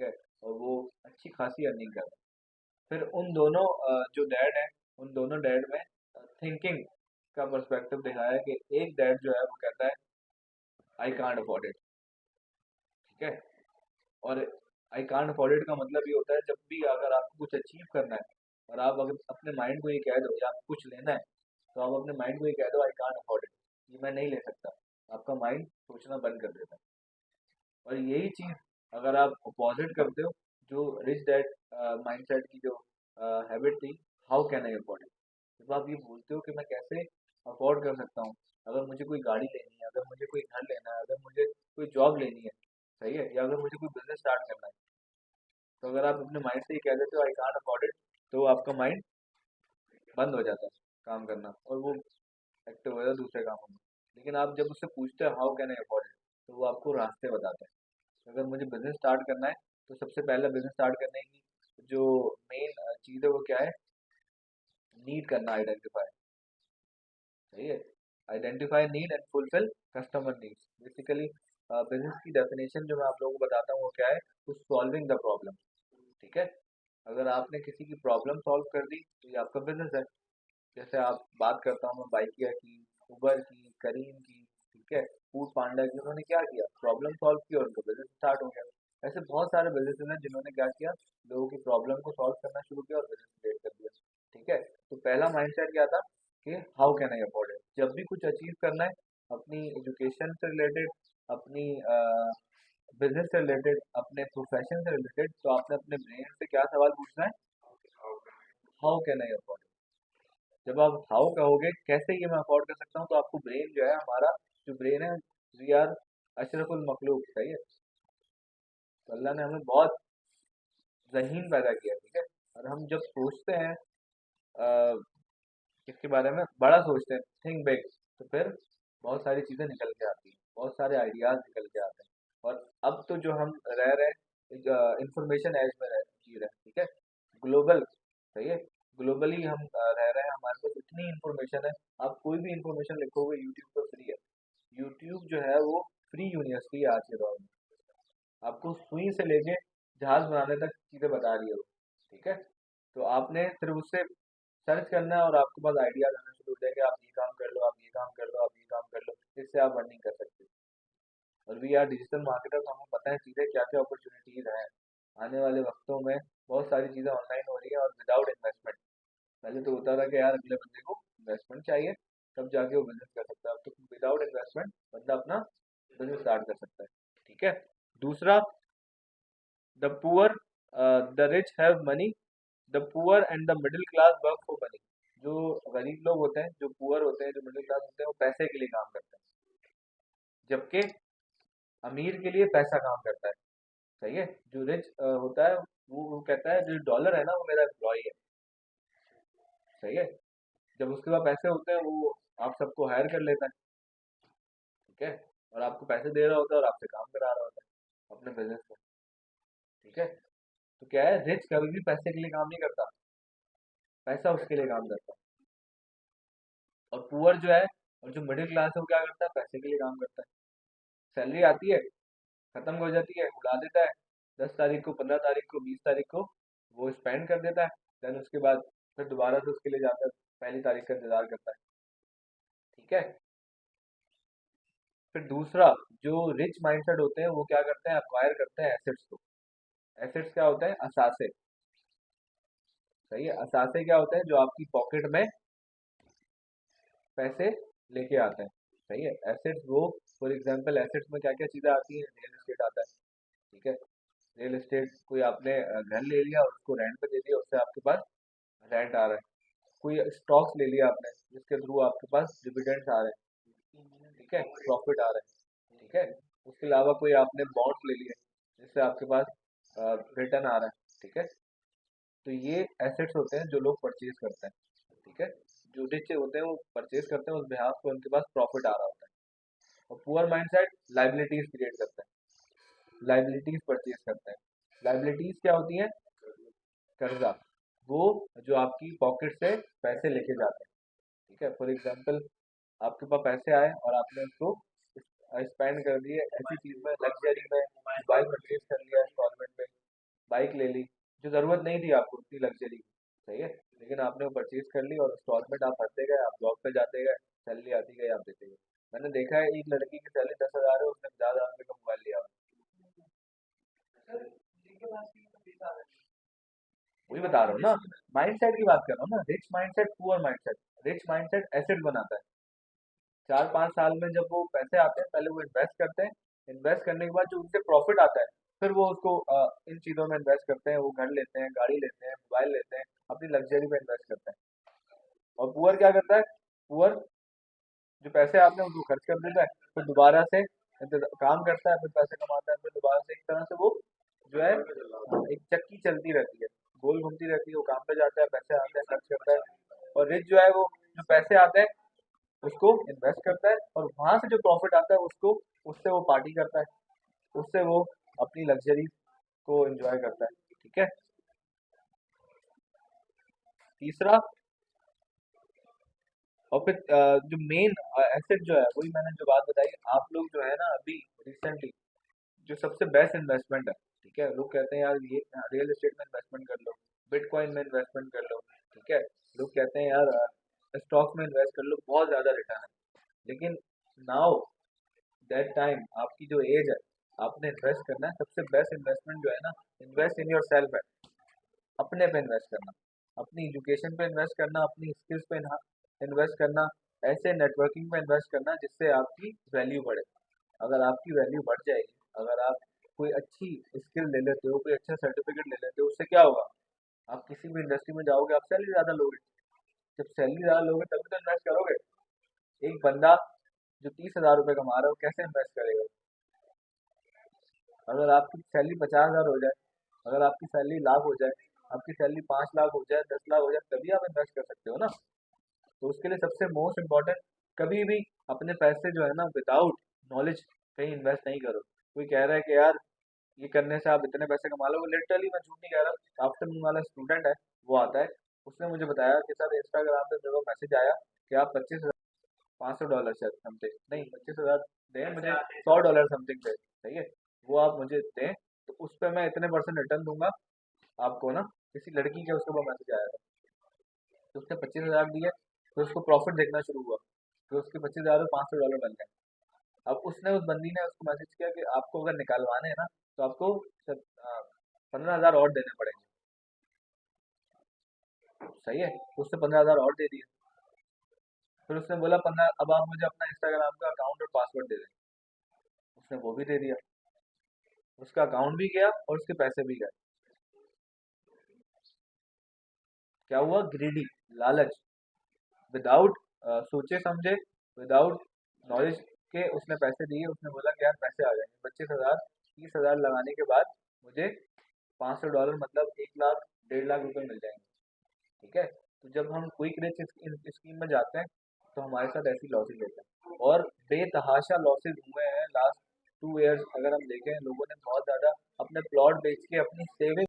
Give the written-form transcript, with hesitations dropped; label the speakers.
Speaker 1: ठीक है, और वो अच्छी खासी अर्निंग कर रहे हैं। फिर उन दोनों जो डैड है, उन दोनों डैड में थिंकिंग का पर्सपेक्टिव दिखाया है कि एक डैड जो है वो कहता है आई कांट अफोर्ड इट। ठीक है, और आई कांट अफोर्ड इट का मतलब ये होता है जब भी अगर आपको कुछ अचीव करना है और आप अगर अपने माइंड को ये कह दो या आपको कुछ लेना है, तो आप अपने माइंड को ये कह दो आई कांट अफोर्ड इट, ये मैं नहीं ले सकता। आपका माइंड सोचना बंद कर देता है। और यही चीज़ अगर आप अपोजिट करते हो, जो रिच डैड माइंडसेट की जो हैबिट थी, how can I afford it, जब आप ये बोलते हो कि मैं कैसे अफोर्ड कर सकता हूँ, अगर मुझे कोई गाड़ी लेनी है, अगर मुझे कोई घर लेना है, अगर मुझे कोई जॉब लेनी है, सही है, या अगर मुझे कोई बिजनेस स्टार्ट करना है, तो अगर आप अपने माइंड से ही कह देते हो आई कांट अफोर्ड इट, तो आपका माइंड बंद हो जाता है काम करना और वो एक्टिव हो जाता है दूसरे कामों में। लेकिन आप जब उससे पूछते हो how can I afford it, तो वो आपको रास्ते बताता है। अगर मुझे बिजनेस स्टार्ट करना है, तो सबसे पहले बिजनेस स्टार्ट करने की जो मेन चीज़ है वो क्या है, नीड करना, आइडेंटिफाई। सही है, identify need and fulfil customer needs. Basically business की डेफिनेशन जो मैं आप लोगों को बताता हूँ वो क्या है, तो सॉल्विंग द प्रॉब्लम। ठीक है, अगर आपने किसी की प्रॉब्लम सॉल्व कर दी तो ये आपका बिजनेस है। जैसे आप बात करता हूँ मैं बाइकिया की, उबर की, करीम की, ठीक है, फूड पांडा की, उन्होंने क्या किया, प्रॉब्लम सॉल्व की और उनका बिजनेस स्टार्ट हो गया। ऐसे बहुत सारे बिजनेस हैं जिन्होंने क्या किया, लोगों की प्रॉब्लम को सॉल्व करना शुरू किया और बिजनेस क्रिएट कर दिया। ठीक है, तो पहला माइंडसेट क्या था कि how can I afford it. जब भी कुछ अचीव करना है, अपनी एजुकेशन से रिलेटेड, अपनी बिजनेस से रिलेटेड, अपने प्रोफेशन से रिलेटेड, तो आपने अपने ब्रेन से क्या सवाल पूछना है, हाउ कैन आई अफोर्ड। जब आप हाउ कहोगे कैसे ये मैं अफोर्ड कर सकता हूँ, तो आपको ब्रेन जो है, हमारा जो ब्रेन है, वी आर अशरफुल मखलूक, सही है, तो अल्लाह ने हमें बहुत ज़हीन पैदा किया। ठीक है, और हम जब सोचते हैं अ, इसके बारे में बड़ा सोचते हैं, थिंक बिग, तो फिर बहुत सारी चीज़ें निकल के आती हैं, बहुत सारे आइडियाज़ निकल के आते हैं। और अब तो जो हम रह रहे हैं इंफॉर्मेशन एज में रह जी रहे हैं, ठीक है, ग्लोबल, सही है, ग्लोबली हम रह रहे हैं, हमारे पास इतनी इन्फॉर्मेशन है। आप कोई भी इन्फॉर्मेशन लिखोगे यूट्यूब पर फ्री है। यूट्यूब जो है वो फ्री यूनिवर्सिटी है आज के दौर में। आपको सुई से लेके जहाज बनाने तक चीज़ें बता रही है वो। ठीक है, तो आपने सिर्फ उससे सर्च करना है और आपके पास आइडियाज आना शुरू हो जाएंगे, आप ये काम कर लो, आप ये काम कर लो, आप ये काम कर लो, इससे आप अर्निंग कर सकते हो। और वी आर डिजिटल मार्केटर, तो हमें पता है चीज़ें क्या क्या अपॉर्चुनिटीज हैं। आने वाले वक्तों में बहुत सारी चीज़ें ऑनलाइन हो रही है और विदाउट इन्वेस्टमेंट। पहले तो होता था कि यार अगले बंदे को इन्वेस्टमेंट चाहिए तब जाके वो बिजनेस कर सकता है, अब तो विदाउट इन्वेस्टमेंट बंदा अपना बिजनेस स्टार्ट कर सकता है। ठीक है, दूसरा, the poor the rich have money, the poor and the middle class work for money. जो गरीब लोग होते हैं, जो पुअर होते हैं, जो मिडिल क्लास होते हैं, वो पैसे के लिए काम करते हैं, जबकि अमीर के लिए पैसा काम करता है। सही है, जो रिच होता है वो कहता है जो डॉलर है ना वो मेरा एम्प्लॉय है। सही है, जब उसके पास पैसे होते हैं वो आप सबको हायर कर लेता है। ठीक है, और आपको पैसे दे रहा होता है और आपसे काम करा रहा होता है अपने बिजनेस में। ठीक है, तो क्या है, रिच कभी भी पैसे के लिए काम नहीं करता, पैसा उसके लिए काम करता है। और पुअर जो है, और जो मिडिल क्लास है, वो क्या करता है, पैसे के लिए काम करता है। सैलरी आती है, खत्म हो जाती है, उड़ा देता है, 10 तारीख को, 15 तारीख को, 20 तारीख को वो स्पेंड कर देता है। देन उसके बाद फिर दोबारा से उसके लिए जाता है, पहली तारीख का इंतजार करता है। ठीक है, फिर दूसरा, जो रिच माइंडसेट होते हैं वो क्या करते हैं, अक्वायर करते हैं एसेट्स को। एसेट्स क्या होते हैं, असासे। सही है, असासे क्या होते हैं, जो आपकी पॉकेट में पैसे लेके आते हैं। सही है, एसेट्स वो, फॉर एग्जांपल एसेट्स में क्या क्या चीज़ें आती हैं, रियल एस्टेट आता है। ठीक है, रियल एस्टेट, कोई आपने घर ले लिया और उसको रेंट पे दे दिया, उससे आपके पास रेंट आ रहा है। कोई स्टॉक्स ले लिया आपने जिसके थ्रू आपके पास डिविडेंड्स आ रहे हैं, ठीक है, प्रॉफिट आ रहा है। ठीक है, उसके अलावा कोई आपने बॉन्ड्स ले लिए जिससे आपके पास रिटर्न आ रहा है। ठीक है, तो ये एसेट्स होते हैं जो लोग परचेज करते हैं। ठीक है, जो रिच होते हैं वो परचेज करते हैं, उस बिहाफ पे उनके पास प्रॉफिट आ रहा होता है। और पुअर माइंडसेट लाइबिलिटीज क्रिएट करते हैं, लाइबिलिटीज परचेज करते हैं। लाइबिलिटीज क्या होती हैं, कर्जा, वो जो आपकी पॉकेट से पैसे लेके जाते हैं। ठीक है, फॉर एग्जांपल आपके पास पैसे आए और आपने उसको स्पेंड कर दिए ऐसी चीज में, लग्जरी में, मोबाइल परचेज कर लिया इंस्टॉलमेंट में, बाइक ले ली, जो ज़रूरत नहीं थी आपको उतनी लग्जरी, सही है, लेकिन आपने वो परचेज कर ली और इंस्टॉलमेंट आप भरते गए, आप जॉब पे जाते गए, सैलरी आती गई, आप देते गए। मैंने देखा है एक लड़की की सैलरी 10,000 है, उसने 50,000 रुपये का मोबाइल लिया। वही बता रहा हूँ ना, माइंडसेट की बात कर रहा हूँ ना, rich mindset poor mindset. Rich mindset asset बनाता है। 4-5 साल में जब वो पैसे आते हैं, पहले वो इन्वेस्ट करते हैं, इन्वेस्ट करने के बाद जो उनसे प्रॉफिट आता है, फिर वो उसको इन चीज़ों में इन्वेस्ट करते हैं, वो घर लेते हैं, गाड़ी लेते हैं, मोबाइल लेते हैं, अपनी लग्जरी में इन्वेस्ट करते हैं। और पुअर क्या करता है? पुअर जो पैसे आते हैं उनको खर्च कर देता है, फिर दोबारा से काम करता है, फिर पैसे कमाता है, फिर दोबारा से एक तरह से वो जो है एक चक्की चलती रहती है, गोल घूमती रहती है, वो काम पे जाता है, पैसे आते हैं, खर्च करता है। और रिच जो है वो जो पैसे आते हैं उसको इन्वेस्ट करता है, और वहां से जो प्रॉफिट आता है उसको, उससे वो पार्टी करता है, उससे वो अपनी लग्जरी को एंजॉय करता है। ठीक है। तीसरा, और फिर जो मेन एसेट जो है, वही मैंने जो बात बताई, आप लोग जो है ना अभी रिसेंटली जो सबसे बेस्ट इन्वेस्टमेंट है, ठीक है, लोग कहते हैं यार ये रियल एस्टेट में इन्वेस्टमेंट कर लो, बिटकॉइन में इन्वेस्टमेंट कर लो, ठीक है, लोग कहते हैं यार स्टॉक्स में इन्वेस्ट कर लो, बहुत ज़्यादा रिटर्न है। लेकिन नाउ दैट टाइम, आपकी जो एज है, आपने इन्वेस्ट करना है, सबसे बेस्ट इन्वेस्टमेंट जो है ना, इन्वेस्ट इन योर सेल्फ है। अपने पे इन्वेस्ट करना, अपनी एजुकेशन पे इन्वेस्ट करना, अपनी स्किल्स पे इन्वेस्ट करना, ऐसे नेटवर्किंग पे इन्वेस्ट करना जिससे आपकी वैल्यू बढ़े। अगर आपकी वैल्यू बढ़ जाएगी, अगर आप कोई अच्छी स्किल ले लेते हो, कोई अच्छा सर्टिफिकेट ले लेते हो, उससे क्या होगा? आप किसी भी इंडस्ट्री में जाओगे, आप सैलरी ज़्यादा लोगे। जब सैलरी ज़्यादा लोगे तभी तो इन्वेस्ट करोगे। एक बंदा जो 30,000 रुपये कमा रहा है, वो कैसे इन्वेस्ट करेगा? अगर आपकी सैलरी 50,000 हो जाए, अगर आपकी सैलरी लाख हो जाए, आपकी सैलरी 5 लाख हो जाए, 10 लाख हो जाए, तभी आप इन्वेस्ट कर सकते हो ना। तो उसके लिए सबसे मोस्ट इम्पोर्टेंट, कभी भी अपने पैसे जो है ना विदाउट नॉलेज कहीं इन्वेस्ट नहीं करो। कोई कह रहा है कि यार ये करने से आप इतने पैसे कमा लोगे, लिटरली मैं झूठ नहीं कह रहा। आफ्टरनून वाला स्टूडेंट है, वो आता है, उसने मुझे बताया कि सर इंस्टाग्राम पे मेरे को मैसेज आया कि आप 25,500 डॉलर शायद समथिंग, नहीं 25,000 दें मुझे, $100 समथिंग दे, सही है, वो आप मुझे दें, तो उस पर मैं इतने परसेंट रिटर्न दूंगा आपको ना। किसी लड़की के उसके ऊपर मैसेज आया था, तो उसने 25,000 दिए, फिर उसको प्रॉफिट देखना शुरू हुआ, फिर उसके 25,000 में $500 बन गए। अब उसने, उस बंदी ने उसको मैसेज किया कि आपको अगर निकालवाने हैं ना, तो आपको 15,000 और देने पड़ेंगे, सही है, तो उसने 15,000 और दे दिए। फिर उसने बोला 15, अब आप मुझे अपना इंस्टाग्राम का अकाउंट और पासवर्ड दे दें, उसने वो भी दे दिया, उसका अकाउंट भी गया और उसके पैसे भी गए। क्या हुआ? ग्रीडी, लालच, विदाउट सोचे समझे, विदाउट नॉलेज के उसने पैसे दिए। उसने बोला कि यार पैसे आ जाएंगे 25,000, 30,000 लगाने के बाद मुझे $500 मतलब 1 लाख, 1.5 लाख रुपए मिल जाएंगे। ठीक है। तो जब हम क्विक रिच स्कीम में जाते हैं, तो हमारे साथ ऐसी लॉसेज होते हैं, और बेतहाशा लॉसेज हुए हैं लास्ट 2 इयर्स। अगर हम देखें, लोगों ने बहुत ज़्यादा अपने प्लॉट बेच के अपनी सेविंग